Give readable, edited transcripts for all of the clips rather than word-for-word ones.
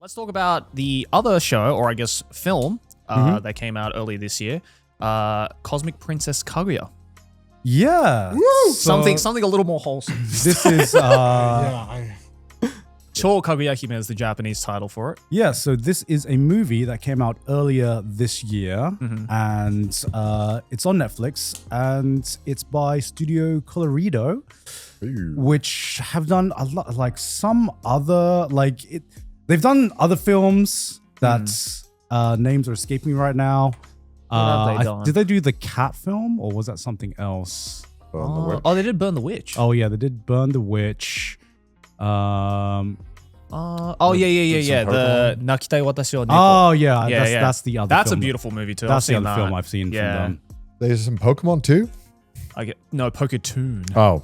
Let's talk about the other show, or I guess film, that came out earlier this year. Cosmic Princess Kaguya. Yeah. Woo! Something a little more wholesome. This is Cho Kaguya Hime is the Japanese title for it. Yeah, so this is a movie that came out earlier this year, and it's on Netflix, and it's by Studio Colorido, which have done a lot, like some other, they've done other films that names are escaping me right now. Did they do the Cat film, or was that something else? They did Burn the Witch. Oh yeah, they did Burn the Witch. Yeah. The Nakitai Watashi o Neko. Oh yeah, that's the other. That's film. a beautiful movie too. That's the other film I've seen from them. There's some Pokemon too. Poketoon. Oh,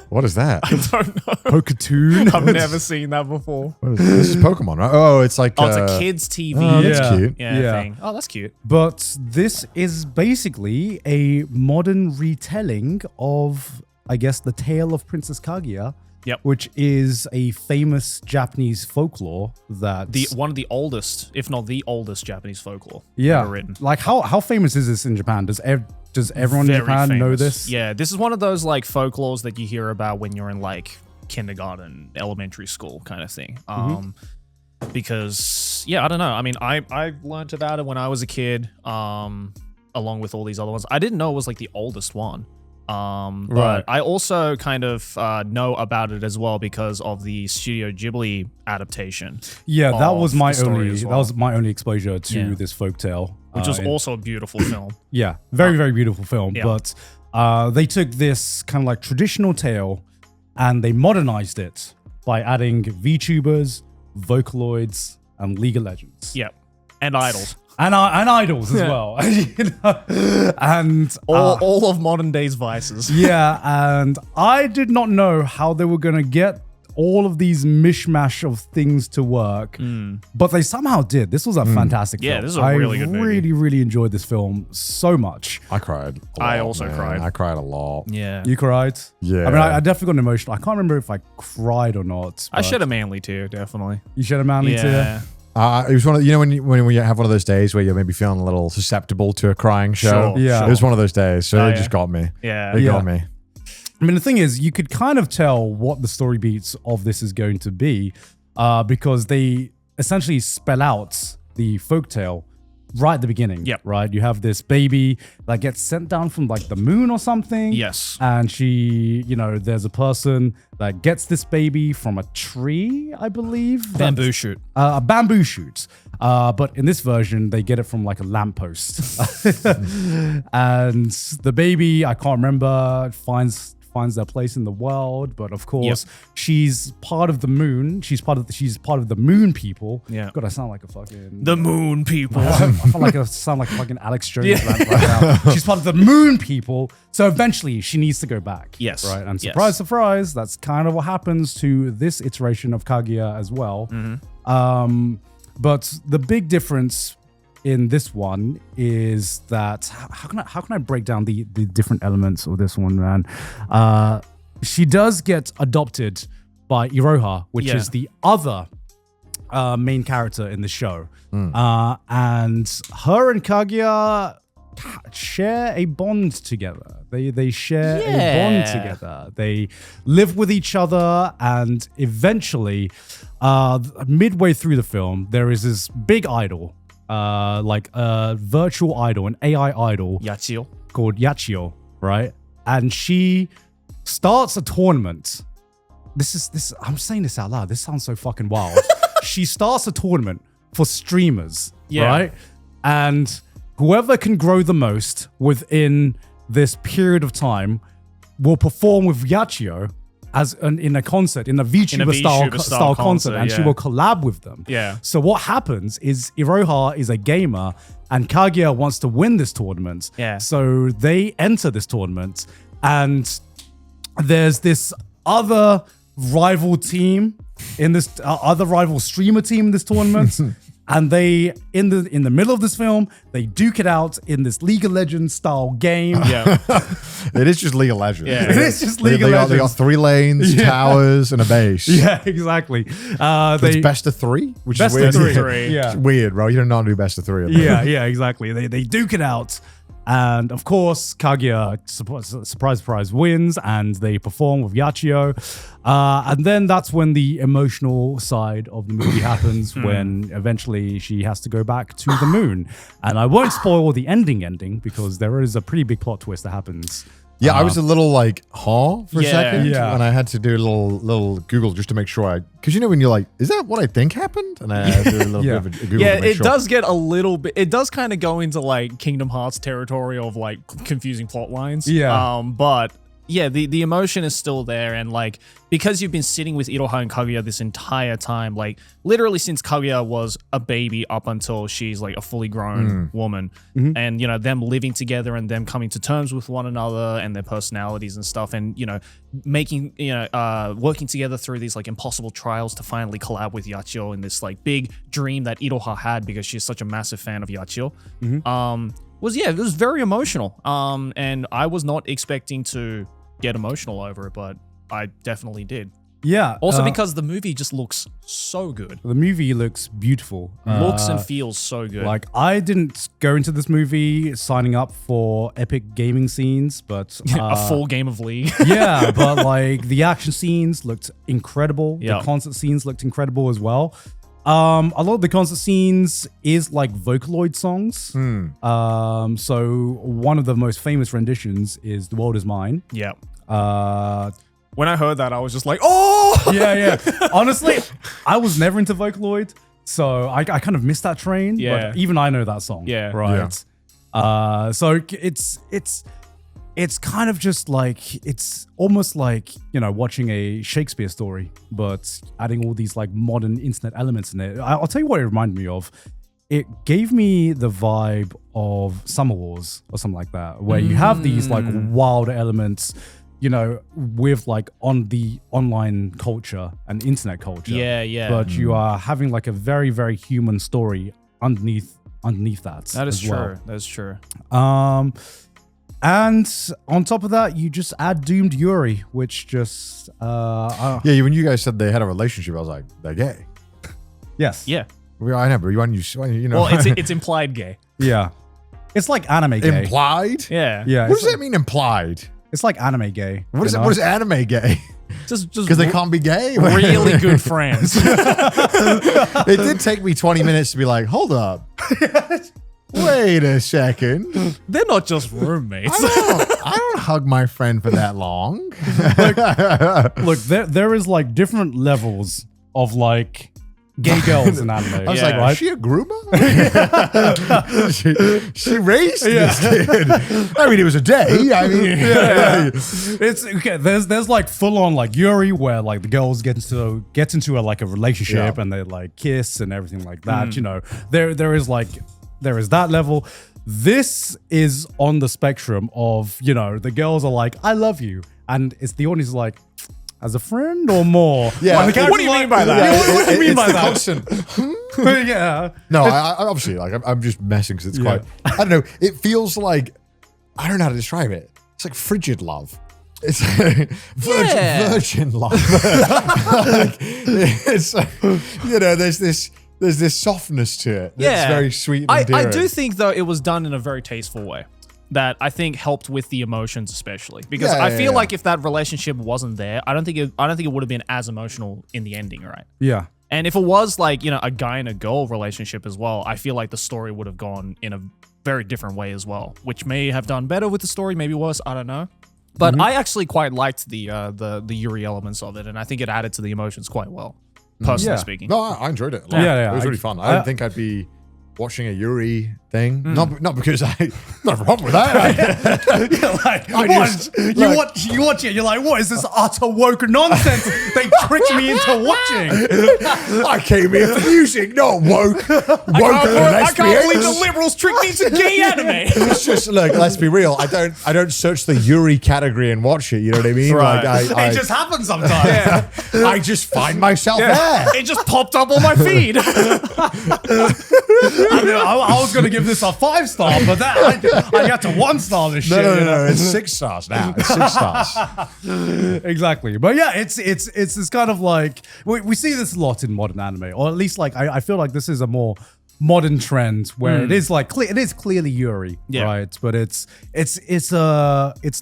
what is that? I don't know. Poketoon. I've never seen that before. This is Pokemon, right? Oh, it's like it's a kids' TV. Oh, that's cute. Thing. Oh, that's cute. But this is basically a modern retelling of, I guess, the tale of Princess Kaguya. Yep. Which is a famous Japanese folklore that one of the oldest, if not the oldest, Japanese folklore ever written. Like how famous is this in Japan? Does everyone in Japan know this? Yeah, this is one of those like folklores that you hear about when you're in like kindergarten, elementary school kind of thing. Because I don't know. I mean, I learned about it when I was a kid, along with all these other ones. I didn't know it was like the oldest one. But I also kind of know about it as well because of the Studio Ghibli adaptation. Yeah, that was my only exposure to this folktale, which was also a beautiful film. Yeah, very beautiful film. Yeah. But they took this kind of like traditional tale and they modernized it by adding VTubers, Vocaloids, and League of Legends. Yep, and idols. And idols as well. And all of modern day's vices. Yeah, and I did not know how they were going to get all of these mishmash of things to work, but they somehow did. This was a fantastic film. Yeah, this is a really good movie. I really enjoyed this film so much. I cried. I also cried. I cried a lot. Yeah. You cried? Yeah. I mean, I definitely got emotional. I can't remember if I cried or not. I shed a manly tear, definitely. You shed a manly tear? It was one of when you have one of those days where you're maybe feeling a little susceptible to a crying show. Sure, yeah, it was one of those days. So it just got me. Yeah, it got me. I mean, the thing is, you could kind of tell what the story beats of this is going to be, because they essentially spell out the folktale right at the beginning. Yep. Right. You have this baby that gets sent down from like the moon or something. Yes. And she, there's a person that gets this baby from a tree, I believe. Bamboo shoot. A bamboo shoot. But in this version, they get it from like a lamppost. And the baby, I can't remember, finds their place in the world, but of course she's part of the moon. She's part of the moon people. Yeah. God, I sound like a fucking the moon people. I sound like fucking Alex Jones right now. She's part of the moon people. So eventually she needs to go back. Yes. Right. And surprise, surprise, that's kind of what happens to this iteration of Kaguya as well. But the big difference in this one is that how can I break down the different elements of this one, man? She does get adopted by Iroha, which is the other main character in the show, and her and Kaguya share a bond together. They share a bond together. They live with each other, and eventually, midway through the film, there is this big idol. Like a virtual idol, an AI idol called Yachio, right? And she starts a tournament. I'm saying this out loud. This sounds so fucking wild. She starts a tournament for streamers, right? And whoever can grow the most within this period of time will perform with Yachio in a concert, in a VTuber style concert, and she will collab with them. Yeah. So what happens is Iroha is a gamer, and Kaguya wants to win this tournament. Yeah. So they enter this tournament, and there's this other rival team in this other rival streamer team in this tournament. And they in the middle of this film, they duke it out in this League of Legends style game. Yeah. It is just League of Legends. Yeah. It is just League of They Legends. got 3 lanes, towers, and a base. Yeah, exactly. It's best of 3, which best is weird. of three. Three. Yeah. It's weird, bro. You don't know how to do best of 3. Yeah, exactly. They duke it out. And of course, Kaguya, surprise, wins, and they perform with Yachio. And then that's when the emotional side of the movie happens, when eventually she has to go back to the moon. And I won't spoil the ending because there is a pretty big plot twist that happens. Yeah, I was a little like, for a Yeah. second. Yeah. And I had to do a little Google just to make sure because when you're like, is that what I think happened? And I had to do a little Yeah. bit of a Google Yeah, to make it sure. does get a little bit. It does kind of go into like Kingdom Hearts territory of like confusing plot lines. Yeah. But yeah, the emotion is still there, and like because you've been sitting with Iroha and Kaguya this entire time, like literally since Kaguya was a baby up until she's like a fully grown woman, and them living together and them coming to terms with one another and their personalities and stuff, and making working together through these like impossible trials to finally collab with Yachio in this like big dream that Iroha had because she's such a massive fan of Yachio. It was very emotional. And I was not expecting to get emotional over it, but I definitely did. Yeah. Also because the movie just looks so good. the movie looks beautiful. Looks and feels so good. Like, I didn't go into this movie signing up for epic gaming scenes, but a full game of League. yeah, but like the action scenes looked incredible. Yeah. The concert scenes looked incredible as well. A lot of the concert scenes is like Vocaloid songs. So one of the most famous renditions is "The World Is Mine." Yeah. When I heard that, I was just like, oh! yeah. Honestly, I was never into Vocaloid, so I kind of missed that train. Yeah. But even I know that song. Yeah. Right. So it's kind of just like, it's almost like, watching a Shakespeare story, but adding all these like modern internet elements in it. I'll tell you what it reminded me of. It gave me the vibe of Summer Wars or something like that, where you have these like wild elements, with like on the online culture and internet culture. Yeah. But you are having like a very, very human story underneath that. That is as well. true. That's true. And on top of that, you just add Doomed Yuri, which just Yeah, when you guys said they had a relationship, I was like, they're gay. yes. Yeah. Well, I know, but you know. Well, it's implied gay. Yeah. It's like anime gay. Implied? Yeah. Yeah. What does that mean, implied? It's like anime gay. What is anime gay? Just Because they can't be gay? really good friends. It did take me 20 minutes to be like, hold up. Wait a second. They're not just roommates. I don't hug my friend for that long. Look, there is like different levels of like gay girls in anime. I was Yeah. like, is she a groomer? she raised this kid. I mean, it was a day. I mean, It's okay. There's like full on like Yuri, where like the girls get into a relationship and they like kiss and everything like that. There is that level. This is on the spectrum of the girls are like, I love you, and it's the audience is like, as a friend or more. Yeah. Like, the What do you mean by that? What do you mean by that? Constant. Yeah. No, I obviously I'm just messing because it's quite. I don't know. It feels like I don't know how to describe it. It's like frigid love. It's virgin love. Like, it's there's this softness to it. That's very sweet and endearing. I do think though it was done in a very tasteful way that I think helped with the emotions, especially because I feel like if that relationship wasn't there, I don't think it would have been as emotional in the ending, right? Yeah. And if it was like a guy and a girl relationship as well, I feel like the story would have gone in a very different way as well, which may have done better with the story, maybe worse, I don't know. But I actually quite liked the Yuri elements of it, and I think it added to the emotions quite well, personally speaking. No, I enjoyed it. Yeah. It was really fun. I didn't think I'd be watching a Yuri thing. Not because not wrong with that. You watch it, you're like, what is this utter woke nonsense they tricked me into watching? I came here for music, not woke. I can't believe the liberals tricked me into gay anime. It's just look. Let's be real. I don't search the Yuri category and watch it. You know what I mean? Right. Like It just happens sometimes. I just find myself there. It just popped up on my feed. I was going to give this a 5-star, but that I got to 1-star this shit. No. It's 6 stars now. It's 6 stars. Exactly. But yeah, it's this kind of like we see this a lot in modern anime, or at least like I feel like this is a more modern trend where it is like it is clearly Yuri, right? But it's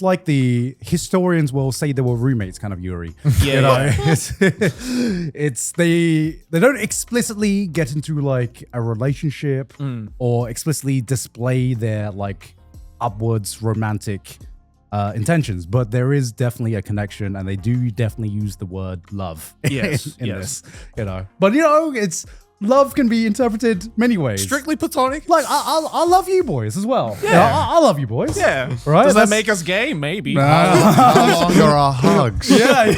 like the historians will say they were roommates kind of Yuri. It's they don't explicitly get into like a relationship or explicitly display their like upwards romantic intentions, but there is definitely a connection, and they do definitely use the word love in this, But it's love can be interpreted many ways. Strictly platonic. Like I love you boys as well. Yeah, I love you boys. Yeah, right. Does that make us gay? Maybe. How long are our hugs? Yeah.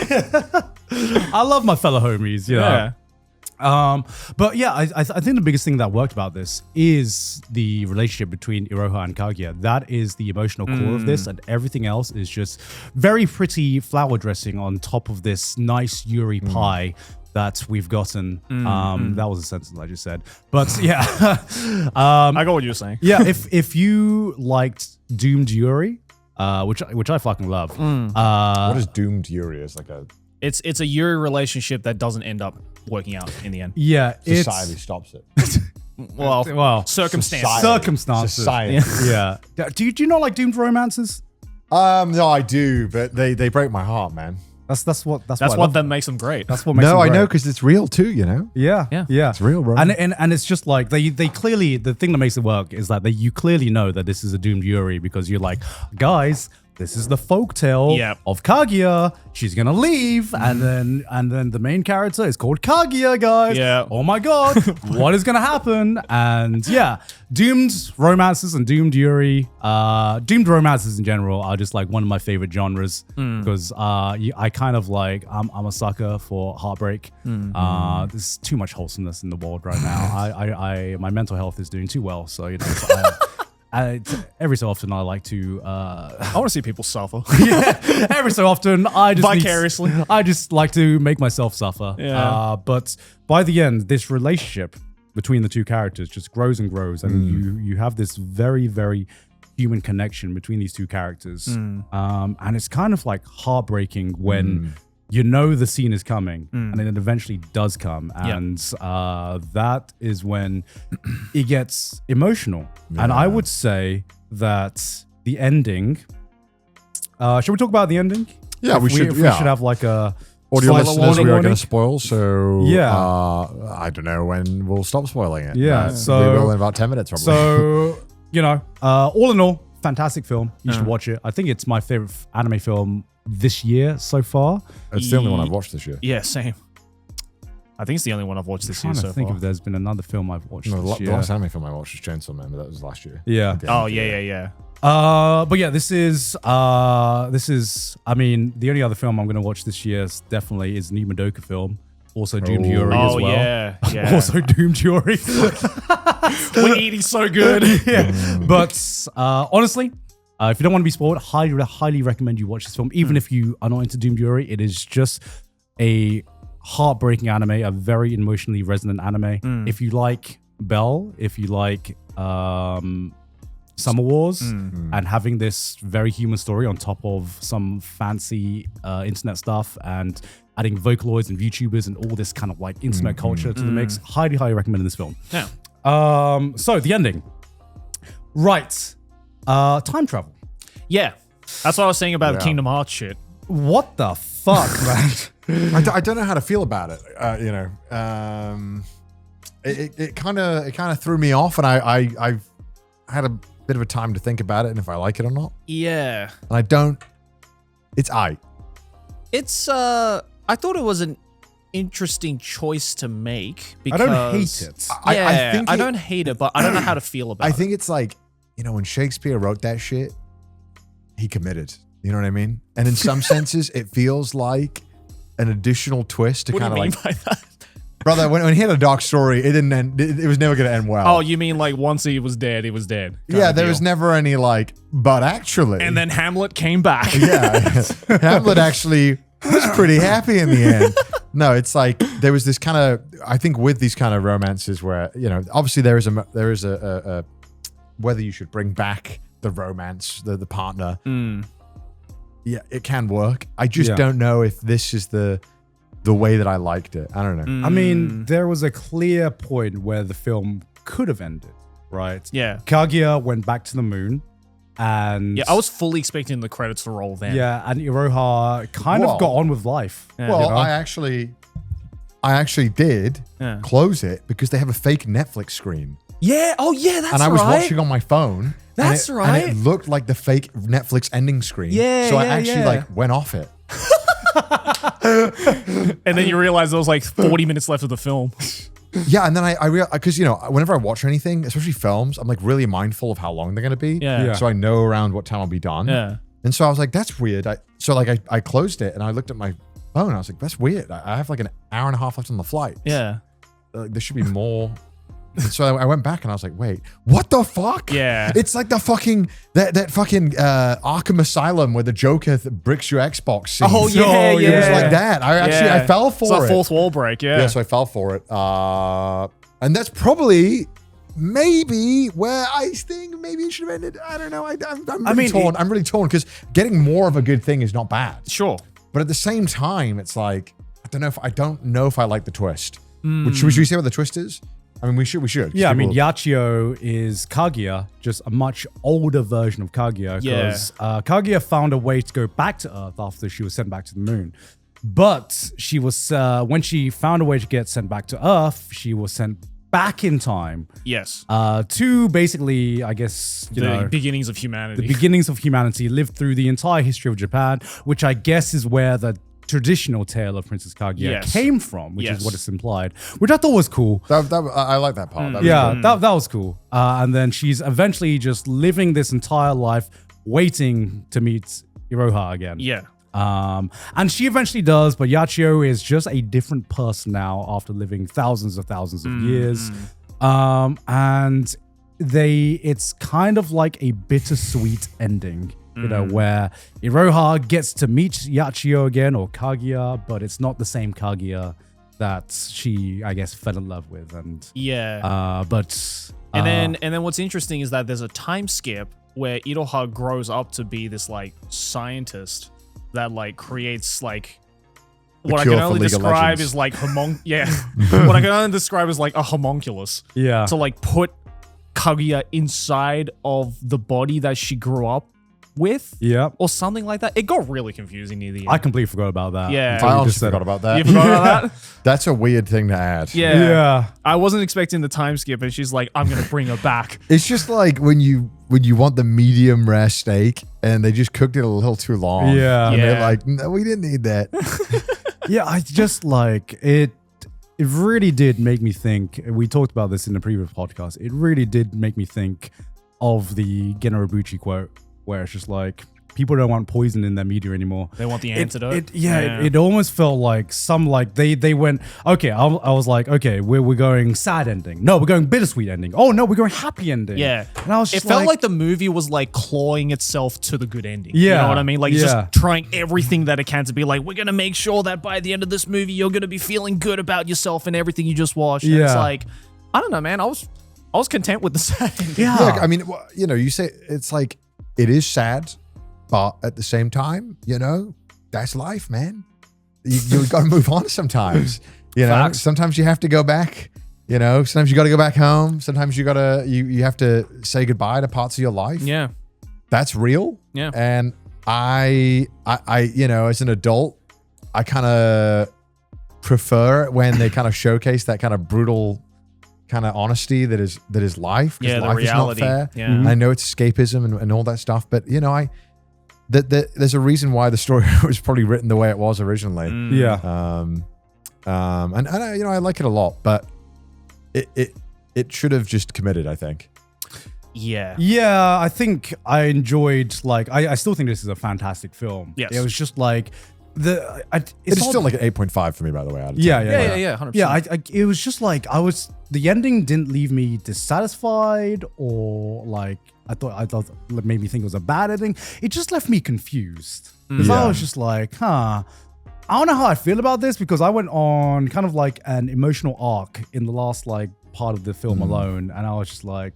I love my fellow homies. But yeah, I think the biggest thing that worked about this is the relationship between Iroha and Kaguya. That is the emotional core of this, and everything else is just very pretty flower dressing on top of this nice Yuri pie that we've gotten. That was a sentence I just said. But yeah. I got what you're saying. Yeah, if you liked Doomed Yuri, which I fucking love. What is Doomed Yuri? It's like a... It's a Yuri relationship that doesn't end up working out in the end. Yeah. Society stops it. Well, circumstances. Circumstances. Society. Yeah. Do you not like doomed romances? No, I do, but they break my heart, man. That's what that makes them great. That's what makes them I great. know, because it's real too, Yeah. It's real, bro. And it's just like they clearly, the thing that makes it work is that you clearly know that this is a doomed Yuri, because you're like, guys, this is the folktale of Kaguya. She's gonna leave, and then the main character is called Kaguya, guys. Yeah. Oh my god, what is gonna happen? And yeah, doomed romances and doomed Yuri, doomed romances in general are just like one of my favorite genres, because I kind of like I'm a sucker for heartbreak. There's too much wholesomeness in the world right now. My mental health is doing too well, so every so often I like to I want to see people suffer. every so often I just vicariously. I just like to make myself suffer. But by the end, this relationship between the two characters just grows and grows, and you have this very, very human connection between these two characters. And it's kind of like heartbreaking when you know the scene is coming, and then it eventually does come, and that is when it gets emotional. And I would say that the ending. Should we talk about the ending? Yeah, we should. We should have like a audio listeners. We are going warning. to spoil, so I don't know when we'll stop spoiling it. Yeah, so we will in about 10 minutes, probably. So all in all, fantastic film. You should watch it. I think it's my favorite anime film this year so far. It's the only one I've watched this year. Yeah, same. I think it's the only one I've watched this year so far. I think if there's been another film I've watched this year. The last anime film I watched was Chainsaw Man, but that was last year. Yeah. Oh, yeah. But yeah, this is, I mean, the only other film I'm going to watch this year definitely is an Madoka film. Also Doomed Yuri as well. Yeah. Also Doomed Yuri. We're eating so good. But honestly, if you don't want to be spoiled, highly recommend you watch this film. Even if you are not into Doomed Yuri, it is just a heartbreaking anime, a very emotionally resonant anime. If you like Belle, if you like Summer Wars, and having this very human story on top of some fancy internet stuff, and adding Vocaloids and VTubers and all this kind of like internet culture to the mix, highly recommend this film. Yeah. So the ending. Right. Time travel. Yeah. That's what I was saying about the Kingdom Hearts shit. What the fuck, man? I don't know how to feel about it. It kind of threw me off, and I've had a bit of a time to think about it and if I like it or not. Yeah. And I don't. It's It's I thought it was an interesting choice to make because I don't hate it. I don't hate it, but I don't know how to feel about it. I think it's like, when Shakespeare wrote that shit, he committed. You know what I mean? And in some senses, it feels like an additional twist to kind of like. What do you mean by that? Brother, when he had a dark story, it didn't end. It was never going to end well. Oh, you mean like once he was dead, he was dead? Yeah, there was never any like, but actually. And then Hamlet came back. Yeah. Hamlet actually was pretty happy in the end. No, it's like there was this kind of, I think with these kind of romances where, obviously there is a whether you should bring back the romance, the partner. Yeah, it can work. I just don't know if this is the way that I liked it. I don't know. I mean, there was a clear point where the film could have ended, right? Yeah. Kaguya went back to the moon. And I was fully expecting the credits to roll then. Yeah, and Iroha kind of got on with life. Yeah. Well, I actually did close it because they have a fake Netflix screen. Yeah. Oh, yeah. That's right. And I was watching on my phone. That's right. And it looked like the fake Netflix ending screen. Yeah. So I actually went off it. And then you realize there was like 40 minutes left of the film. Yeah, and then I realized, because, whenever I watch anything, especially films, I'm like really mindful of how long they're going to be. Yeah. So I know around what time I'll be done. Yeah. And so I was like, that's weird. I closed it and I looked at my phone. I was like, that's weird. I have like an hour and a half left on the flight. Yeah. There should be more. And so I went back and I was like, wait, what the fuck? Yeah. It's like the fucking, that fucking Arkham Asylum where the Joker bricks your Xbox scene. Oh, yeah. It was like that. I fell for it's like it. fourth wall break, yeah. Yeah, so I fell for it. And that's probably maybe where I think maybe it should have ended. I don't know. I'm really torn. I'm really torn because getting more of a good thing is not bad. Sure. But at the same time, it's like, I don't know if I like the twist. Should we say what the twist is? I mean, we should. Yeah, I mean, Yachio is Kaguya, just a much older version of Kaguya. Because Kaguya found a way to go back to Earth after she was sent back to the moon. But she was, when she found a way to get sent back to Earth, she was sent back in time. Yes. To basically, I guess, the beginnings of humanity. The beginnings of humanity, lived through the entire history of Japan, which I guess is where the traditional tale of Princess Kaguya came from, which is what it's implied, which I thought was cool. I like that part. That was cool. And then she's eventually just living this entire life waiting to meet Iroha again. Yeah. And she eventually does, but Yachio is just a different person now after living thousands of years. And it's kind of like a bittersweet ending. Where Iroha gets to meet Yachio again, or Kaguya, but it's not the same Kaguya that she, I guess, fell in love with. And and then what's interesting is that there's a time skip where Iroha grows up to be this like scientist that like creates like what I can only describe is like what I can only describe as like a homunculus. Yeah. To like put Kaguya inside of the body that she grew up with, or something like that. It got really confusing near the end. I completely forgot about that. Yeah, I also forgot about that. You forgot about that? That's a weird thing to add. Yeah. I wasn't expecting the time skip, and she's like, "I'm gonna bring her back." It's just like when you want the medium rare steak, and they just cooked it a little too long. Yeah, and they're like, "No, we didn't need that." Yeah, I just like it. It really did make me think. We talked about this in the previous podcast. It really did make me think of the Genrobuchi quote, where it's just like, people don't want poison in their media anymore. They want the antidote. It almost felt like they went, okay, I was like, okay, we're going sad ending. No, we're going bittersweet ending. Oh no, we're going happy ending. Yeah. And I was just it felt like the movie was like clawing itself to the good ending. Yeah. You know what I mean? Like just trying everything that it can to be like, we're going to make sure that by the end of this movie, you're going to be feeling good about yourself and everything you just watched. And it's like, I don't know, man. I was content with the sad ending. Yeah. I mean, you say it's like, it is sad, but at the same time, that's life, man. You got to move on sometimes. Facts. Sometimes you have to go back. Sometimes you got to go back home. Sometimes you have to say goodbye to parts of your life. Yeah, that's real. Yeah, and I as an adult, I kind of prefer it when they kind of showcase that kind of brutal kind of honesty that is life. Yeah, life the reality. is not fair. Yeah. Mm-hmm. I know it's escapism and all that stuff, but there's a reason why the story was probably written the way it was originally. Yeah. And I like it a lot, but it should have just committed, I think. Yeah. Yeah, I think I enjoyed, like, I still think this is a fantastic film. Yes. It was just like, it's still like an 8.5 for me, by the way. Out of 10. Yeah, 100%. Yeah, it was just like, the ending didn't leave me dissatisfied or like, I thought it made me think it was a bad ending. It just left me confused. Because I was just like, I don't know how I feel about this because I went on kind of like an emotional arc in the last like part of the film alone, and I was just like,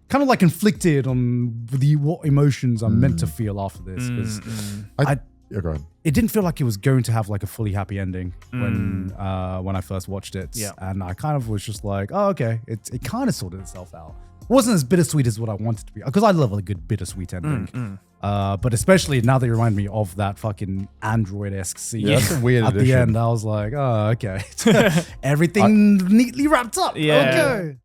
kind of like conflicted on what emotions I'm meant to feel after this. Because Go ahead. it didn't feel like it was going to have like a fully happy ending when I first watched it. Yeah. And I kind of was just like, oh, okay. It kind of sorted itself out. It wasn't as bittersweet as what I wanted to be. Because I love a good bittersweet ending. But especially now that you remind me of that fucking android-esque scene. Yeah, that's a weird At addition. the end, I was like, oh, okay. Everything neatly wrapped up. Yeah. Okay.